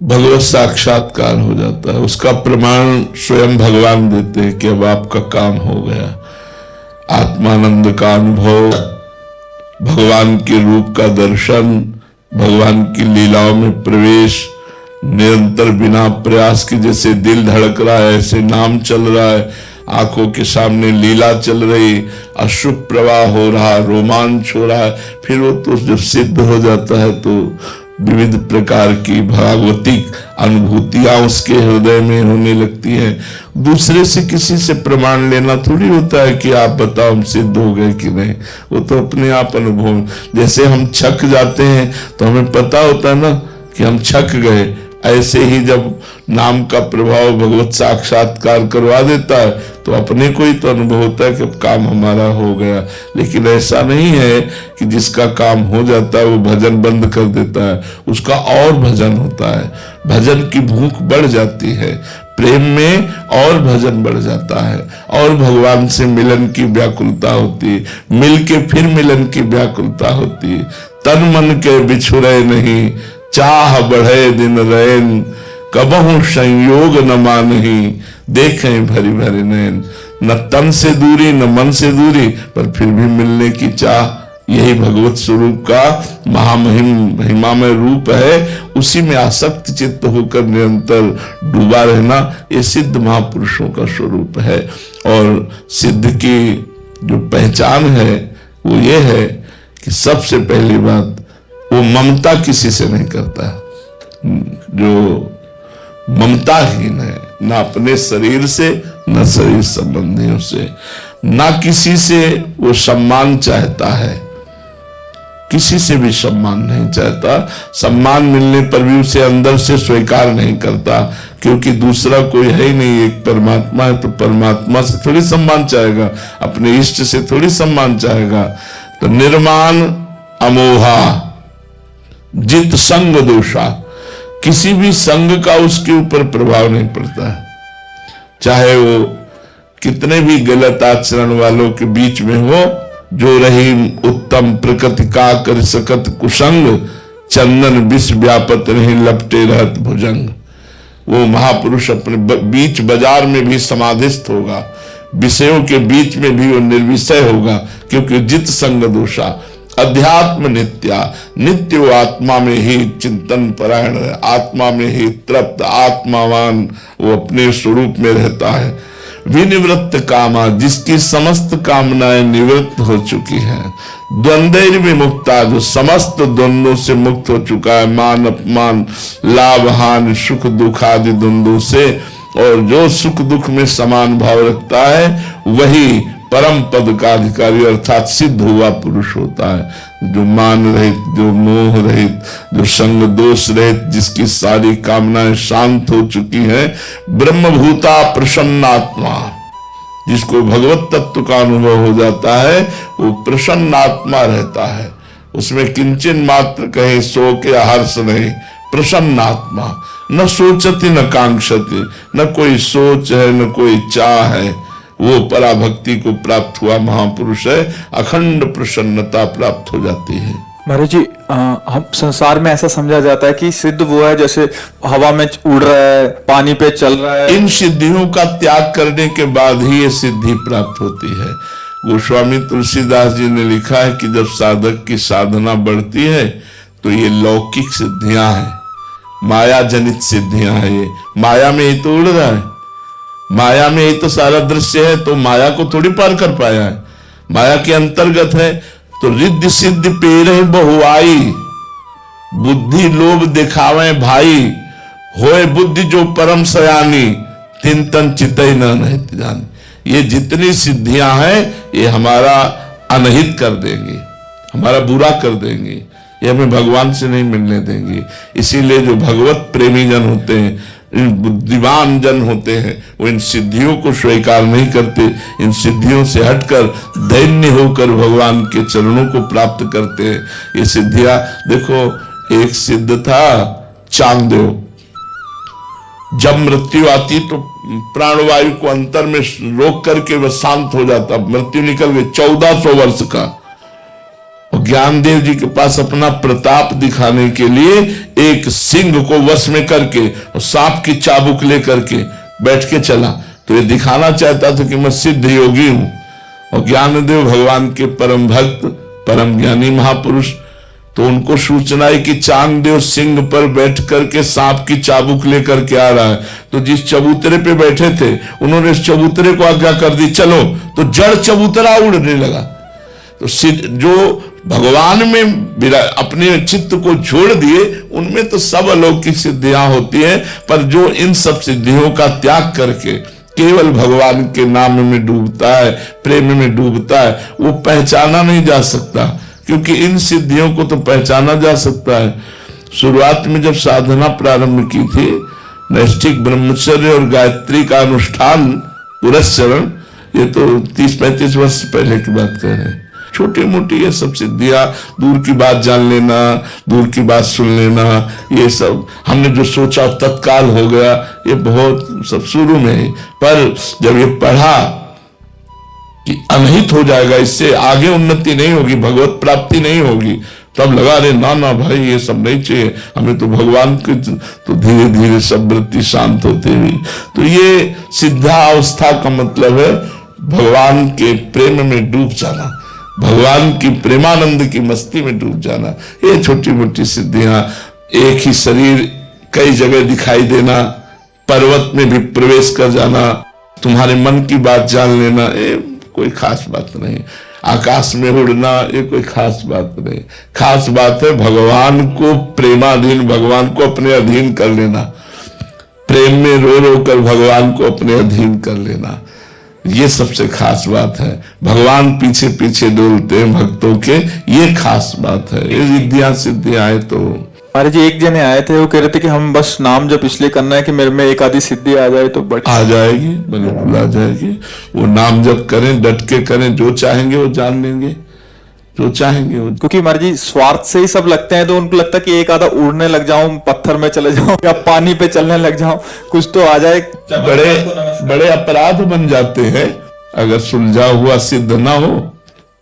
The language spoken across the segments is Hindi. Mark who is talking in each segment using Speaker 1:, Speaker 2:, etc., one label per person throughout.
Speaker 1: भगवत साक्षात्कार हो जाता है। उसका प्रमाण स्वयं भगवान देते हैं कि अब आपका काम हो गया। आत्मानंद का अनुभव, भगवान के रूप का दर्शन, भगवान की लीलाओं में प्रवेश, निरंतर बिना प्रयास के जैसे दिल धड़क रहा है ऐसे नाम चल रहा है, आंखों के सामने लीला चल रही, अश्रु प्रवाह हो रहा, रोमांच हो रहा है। फिर वो तो जब सिद्ध हो जाता है तो विविध प्रकार की भागवतिक अनुभूतियां उसके हृदय में होने लगती हैं। दूसरे से किसी से प्रमाण लेना थोड़ी होता है कि आप बताओ हम सिद्ध हो गए कि नहीं, वो तो अपने आप अनुभव। जैसे हम छक जाते हैं तो हमें पता होता है ना कि हम छक गए, ऐसे ही जब नाम का प्रभाव भगवत साक्षात्कार करवा देता है तो अपने को ही तो अनुभव होता है कि अब काम हमारा हो गया। लेकिन ऐसा नहीं है कि जिसका काम हो जाता है वो भजन बंद कर देता है, उसका और भजन होता है। भजन की भूख बढ़ जाती है, प्रेम में और भजन बढ़ जाता है, और भगवान से मिलन की व्याकुलता होती है, मिल के फिर मिलन की व्याकुलता होती है। तन मन के बिछुड़े नहीं, चाह बढ़े दिन रैन, कबहू संयोग न मानही, देखें भरी भरी नैन। न तन से दूरी न मन से दूरी, पर फिर भी मिलने की चाह। यही भगवत स्वरूप का महिमामय रूप है। उसी में आसक्त चित्त होकर निरंतर डूबा रहना, ये सिद्ध महापुरुषों का स्वरूप है। और सिद्ध की जो पहचान है वो ये है कि सबसे पहली बात, वो ममता किसी से नहीं करता। जो ममताहीन है, ना अपने शरीर से न शरीर संबंधियों से, ना किसी से वो सम्मान चाहता है, किसी से भी सम्मान नहीं चाहता। सम्मान मिलने पर भी उसे अंदर से स्वीकार नहीं करता, क्योंकि दूसरा कोई है ही नहीं, एक परमात्मा है। तो परमात्मा से थोड़ी सम्मान चाहेगा, अपने इष्ट से थोड़ी सम्मान चाहेगा। तो निर्माण अमोहा जित संग दोषा, किसी भी संग का उसके ऊपर प्रभाव नहीं पड़ता है। चाहे वो कितने भी गलत आचरण वालों के बीच में हो, जो रही उत्तम प्रकृति का कर सकत कुसंग, चंदन विष व्यापत नहीं लपटे रहत भुजंग। वो महापुरुष अपने बीच बाजार में भी समाधिस्थ होगा, विषयों के बीच में भी वो निर्विषय होगा, क्योंकि जित संग दोषा। अध्यात्म नित्या, नित्य वो आत्मा में ही चिंतन परायण है, आत्मा में ही तृप्त, आत्मावान वो अपने स्वरूप में रहता है। विनिवृत्त कामा, जिसकी समस्त कामनाएं निवृत्त हो चुकी हैं। द्वंद्व विमुक्ता, जो समस्त द्वंद्वों से मुक्त हो चुका है, मान अपमान, लाभ हानि, सुख दुख आदि द्वंद्वों से। और जो सुख दुख में समान भाव रखता है वही परम पद का अधिकारी अर्थात सिद्ध हुआ पुरुष होता है। जो मान रहित, जो मोह रहित, जो संग दोष रहित, जिसकी सारी कामनाएं शांत हो चुकी हैं। ब्रह्मभूता प्रसन्नात्मा, जिसको भगवत तत्व का अनुभव हो जाता है, वो प्रसन्नात्मा रहता है। उसमें किंचन मात्र कहीं सो के हर्ष नहीं। प्रसन्नात्मा, न सोचती न कांक्षती, न कोई सोच है न कोई चाह है, वो पराभक्ति को प्राप्त हुआ महापुरुष है। अखंड प्रसन्नता प्राप्त हो जाती है।
Speaker 2: महाराज जी, हम संसार में ऐसा समझा जाता है कि सिद्ध वो है जैसे हवा में उड़ रहा है, पानी पे चल रहा है।
Speaker 1: इन सिद्धियों का त्याग करने के बाद ही ये सिद्धि प्राप्त होती है। गोस्वामी तुलसीदास जी ने लिखा है कि जब साधक की साधना बढ़ती है तो ये लौकिक सिद्धियां हैं, माया जनित सिद्धियां हैं। ये माया में ही तो उड़ रहा है, माया में ही तो सारा दृश्य है, तो माया को थोड़ी पार कर पाया है, माया के अंतर्गत है। तो रिद्धि सिद्धि पेरे बहुआई, बुद्धि लोभ दिखावे भाई, होए बुद्धि जो परम सयानी, तिन तन चितई न नहीं जानी। ये जितनी सिद्धियां हैं ये हमारा अनहित कर देंगी, हमारा बुरा कर देंगी, ये हमें भगवान से नहीं मिलने देंगी। इसीलिए जो भगवत प्रेमी जन होते हैं, बुद्धिमान जन होते हैं, वो इन सिद्धियों को स्वीकार नहीं करते। इन सिद्धियों से हटकर दैन्य होकर भगवान के चरणों को प्राप्त करते हैं। ये सिद्धियां देखो, एक सिद्ध था चांगदेव, जब मृत्यु आती तो प्राणवायु को अंतर में रोक करके वह शांत हो जाता। मृत्यु निकल गई, 1400 वर्ष का। ज्ञानदेव जी के पास अपना प्रताप दिखाने के लिए एक सिंह को वश में करके और सांप की चाबुक लेकर के बैठ के चला। तो ये दिखाना चाहता था कि मैं सिद्ध योगी हूं। और ज्ञानदेव भगवान के परम भक्त, परम ज्ञानी महापुरुष, तो उनको सूचना है कि चांगदेव सिंह पर बैठ करके सांप की चाबुक लेकर के आ रहा है। तो जिस चबूतरे पे बैठे थे उन्होंने इस चबूतरे को आज्ञा कर दी, चलो। तो जड़ चबूतरा उड़ने लगा। तो जो भगवान में अपने चित्त को जोड़ दिए उनमें तो सब अलौकिक सिद्धियां होती हैं, पर जो इन सब सिद्धियों का त्याग करके केवल भगवान के नाम में डूबता है, प्रेम में डूबता है, वो पहचाना नहीं जा सकता। क्योंकि इन सिद्धियों को तो पहचाना जा सकता है। शुरुआत में जब साधना प्रारंभ की थी, नैष्ठिक ब्रह्मचर्य और गायत्री का अनुष्ठान पुरस्चरण, ये तो 30-35 वर्ष पहले की बात कर रहे हैं। छोटी मोटी ये सब सिद्धियां, दूर की बात जान लेना, दूर की बात सुन लेना, ये सब हमने जो सोचा तत्काल हो गया, ये बहुत सब शुरू में है। पर जब ये पढ़ा कि अनहित हो जाएगा, इससे आगे उन्नति नहीं होगी, भगवत प्राप्ति नहीं होगी, तब लगा रे ना ना भाई ये सब नहीं चाहिए हमें, तो भगवान की। तो धीरे धीरे सब वृत्ति शांत होती हुई, तो ये सिद्धावस्था का मतलब है भगवान के प्रेम में डूब जाना, भगवान की प्रेमानंद की मस्ती में डूब जाना। ये छोटी मोटी सिद्धियां, एक ही शरीर कई जगह दिखाई देना, पर्वत में भी प्रवेश कर जाना, तुम्हारे मन की बात जान लेना, ये कोई खास बात नहीं। आकाश में उड़ना, ये कोई खास बात नहीं। खास बात है भगवान को प्रेमाधीन, भगवान को अपने अधीन कर लेना, प्रेम में रो रो कर भगवान को अपने अधीन कर लेना, ये सबसे खास बात है। भगवान पीछे पीछे डोलते हैं भक्तों के, ये खास बात है। ये रिद्धियां सिद्धियां आए तो
Speaker 2: महाराज जी एक जने आए थे, वो कह रहे थे कि हम बस नाम जब इसलिए करना है कि मेरे में एक आधी सिद्धि आ जाए तो
Speaker 1: आ जाएगी, बिल्कुल आ जाएगी। वो नाम जब करें, डट के करें, जो चाहेंगे वो जान लेंगे, जो चाहेंगे वो।
Speaker 2: क्योंकि महाराज जी स्वार्थ से ही सब लगते हैं, तो उनको लगता है कि एक आधा उड़ने लग जाऊं, पत्थर में चले जाऊं या पानी पे चलने लग जाऊं, कुछ तो आ जाए।
Speaker 1: बड़े अपराध बन जाते हैं अगर सुलझा हुआ सिद्ध ना हो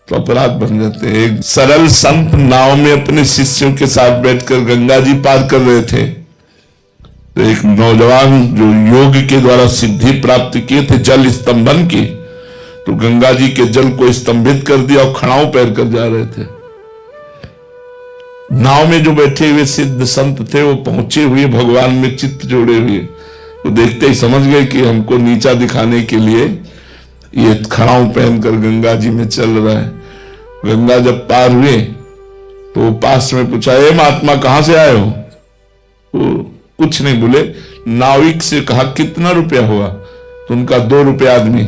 Speaker 1: तो अपराध बन जाते हैं। एक सरल संत नाव में अपने शिष्यों के साथ बैठकर गंगा जी पार कर रहे थे, तो एक नौजवान जो योग के द्वारा सिद्धि प्राप्त किए थे जल स्तंभन की, तो गंगा जी के जल को स्तंभित कर दिया और खड़ाऊ पैर कर जा रहे थे। नाव में जो बैठे हुए सिद्ध संत थे वो पहुंचे हुए भगवान में चित्त जोड़े हुए, वो देखते ही समझ गए कि हमको नीचा दिखाने के लिए ये खड़ाऊ पहनकर गंगा जी में चल रहा है। गंगा जब पार हुए तो पास में पूछा, ए महात्मा कहां से आए हो? वो कुछ नहीं बोले। नाविक से कहा कितना रुपया हुआ? तो उनका 2 रुपया आदमी।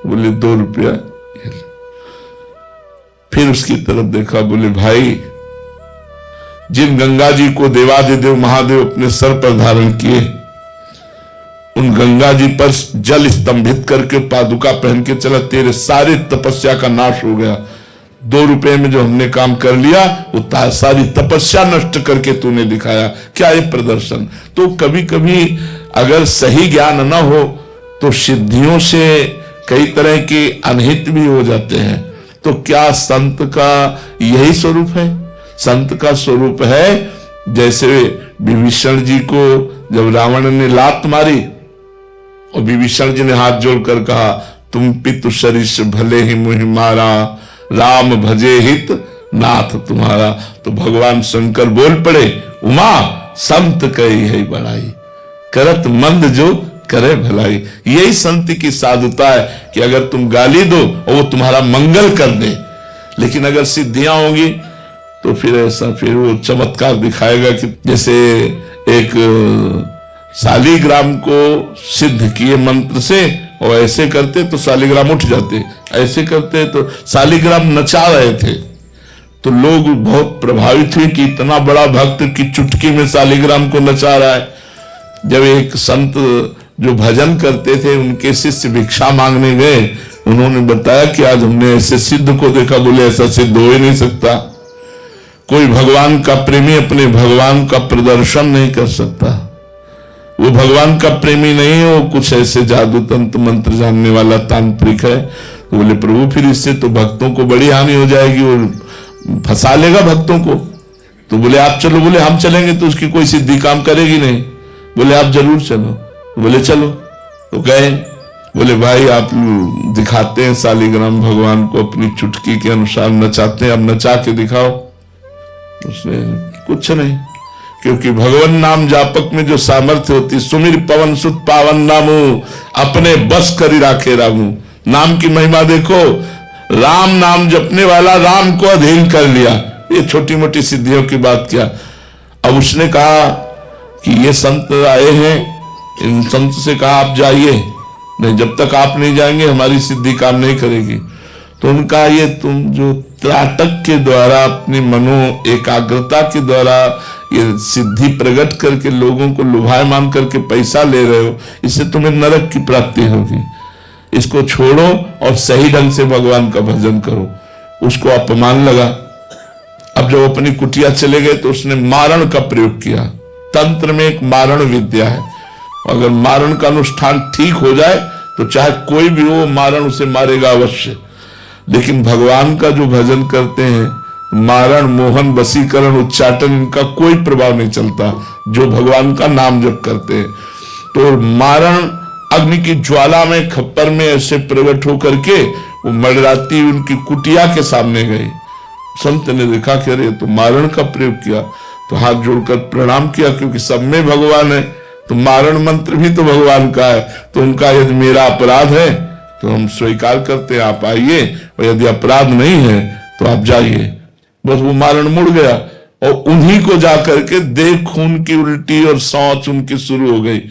Speaker 1: बोले 2 रुपया। फिर उसकी तरफ देखा, बोले भाई जिन गंगा जी को देवादिदेव महादेव अपने सर पर धारण किए, उन गंगा जी पर जल स्तंभित करके पादुका पहन के चला, तेरे सारे तपस्या का नाश हो गया। 2 रुपए में जो हमने काम कर लिया वो सारी तपस्या नष्ट करके तूने दिखाया। क्या ये प्रदर्शन। तो कभी कभी अगर सही ज्ञान न हो तो सिद्धियों से कई तरह के अनहित भी हो जाते हैं। तो क्या संत का यही स्वरूप है? संत का स्वरूप है जैसे विभीषण जी को जब रावण ने लात मारी और विभीषण जी ने हाथ जोड़कर कहा, तुम पितु सरिस भले ही मुहि मारा, राम भजे हित नाथ तुम्हारा। तो भगवान शंकर बोल पड़े, उमा संत कही है बड़ाई, करत मंद जो करे भलाई। यही संत की साधुता है कि अगर तुम गाली दो और वो तुम्हारा मंगल कर दे, लेकिन अगर सिद्धियां होंगी तो फिर ऐसा, फिर वो चमत्कार दिखाएगा कि जैसे एक शालिग्राम को सिद्ध किए मंत्र से, और ऐसे करते तो शालिग्राम उठ जाते, ऐसे करते तो शालिग्राम नचा रहे थे। तो लोग बहुत प्रभावित हुए कि इतना बड़ा भक्त की चुटकी में शालिग्राम को नचा रहा है। जब एक संत जो भजन करते थे उनके शिष्य भिक्षा मांगने गए, उन्होंने बताया कि आज हमने ऐसे सिद्ध को देखा। बोले ऐसा सिद्ध हो ही नहीं सकता, कोई भगवान का प्रेमी अपने भगवान का प्रदर्शन नहीं कर सकता। वो भगवान का प्रेमी नहीं है, वो कुछ ऐसे जादू तंत्र मंत्र जानने वाला तांत्रिक है। तो बोले प्रभु फिर इससे तो भक्तों को बड़ी हानि हो जाएगी, वो फंसा लेगा भक्तों को। तो बोले आप चलो, बोले हम चलेंगे तो उसकी कोई सिद्धि काम करेगी नहीं, बोले आप जरूर चलो, बोले चलो। तो गए, बोले भाई आप दिखाते हैं शालिग्राम भगवान को अपनी चुटकी के अनुसार नचाते हैं, अब नचा के दिखाओ। उसने कुछ नहीं, क्योंकि भगवान नाम जापक में जो सामर्थ्य होती, सुमिर पवन सुत पावन नामू अपने बस करी राखे रामू। नाम की महिमा देखो, राम नाम जपने वाला राम को अधीन कर लिया। ये छोटी मोटी सिद्धियों की बात क्या। अब उसने कहा कि ये संत आए हैं, इन संत से कहा आप जाइए, नहीं जब तक आप नहीं जाएंगे हमारी सिद्धि काम नहीं करेगी। तो उनका ये तुम जो त्राटक के द्वारा अपनी मनो एकाग्रता के द्वारा ये सिद्धि प्रकट करके लोगों को लुभायमान करके पैसा ले रहे हो, इससे तुम्हें नरक की प्राप्ति होगी। इसको छोड़ो और सही ढंग से भगवान का भजन करो। उसको अपमान लगा। अब जब अपनी कुटिया चले गए तो उसने मारण का प्रयोग किया। तंत्र में एक मारण विद्या है, अगर मारण का अनुष्ठान ठीक हो जाए तो चाहे कोई भी हो मारण उसे मारेगा अवश्य। लेकिन भगवान का जो भजन करते हैं, मारण मोहन वशीकरण उच्चाटन इनका कोई प्रभाव नहीं चलता। जो भगवान का नाम जप करते हैं तो मारण अग्नि की ज्वाला में खप्पर में ऐसे प्रकट होकर के वो मडराती उनकी कुटिया के सामने गई। संत ने देखा कि अरे तो मारण का प्रयोग किया, तो हाथ जोड़कर प्रणाम किया, क्योंकि सब में भगवान है तो मारण मंत्र भी तो भगवान का है। तो उनका यदि मेरा अपराध है तो हम स्वीकार करते हैं, आप आइए, और यदि अपराध नहीं है तो आप जाइए। बस वो मारण मुड़ गया और उन्हीं को जाकर के देख खून की उल्टी और सांच उनकी शुरू हो गई।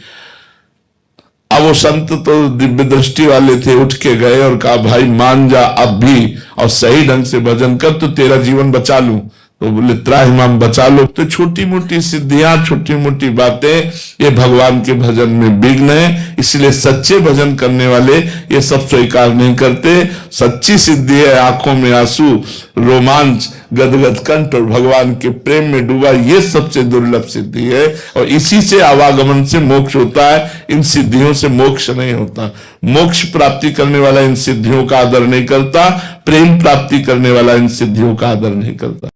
Speaker 1: अब वो संत तो दिव्य दृष्टि वाले थे, उठ के गए और कहा भाई मान जा अब भी और सही ढंग से भजन कर तो तेरा जीवन बचा लूं। तो बोले त्राहिमाम बचा लो। तो छोटी मोटी सिद्धियां, छोटी मोटी बातें ये भगवान के भजन में विघ्न है। इसलिए सच्चे भजन करने वाले ये सब स्वीकार नहीं करते। सच्ची सिद्धि है आंखों में आंसू, रोमांच, गदगद कंठ और भगवान के प्रेम में डूबा, ये सबसे दुर्लभ सिद्धि है। और इसी से आवागमन से मोक्ष होता है, इन सिद्धियों से मोक्ष नहीं होता। मोक्ष प्राप्ति करने वाला इन सिद्धियों का आदर नहीं करता, प्रेम प्राप्ति करने वाला इन सिद्धियों का आदर नहीं करता।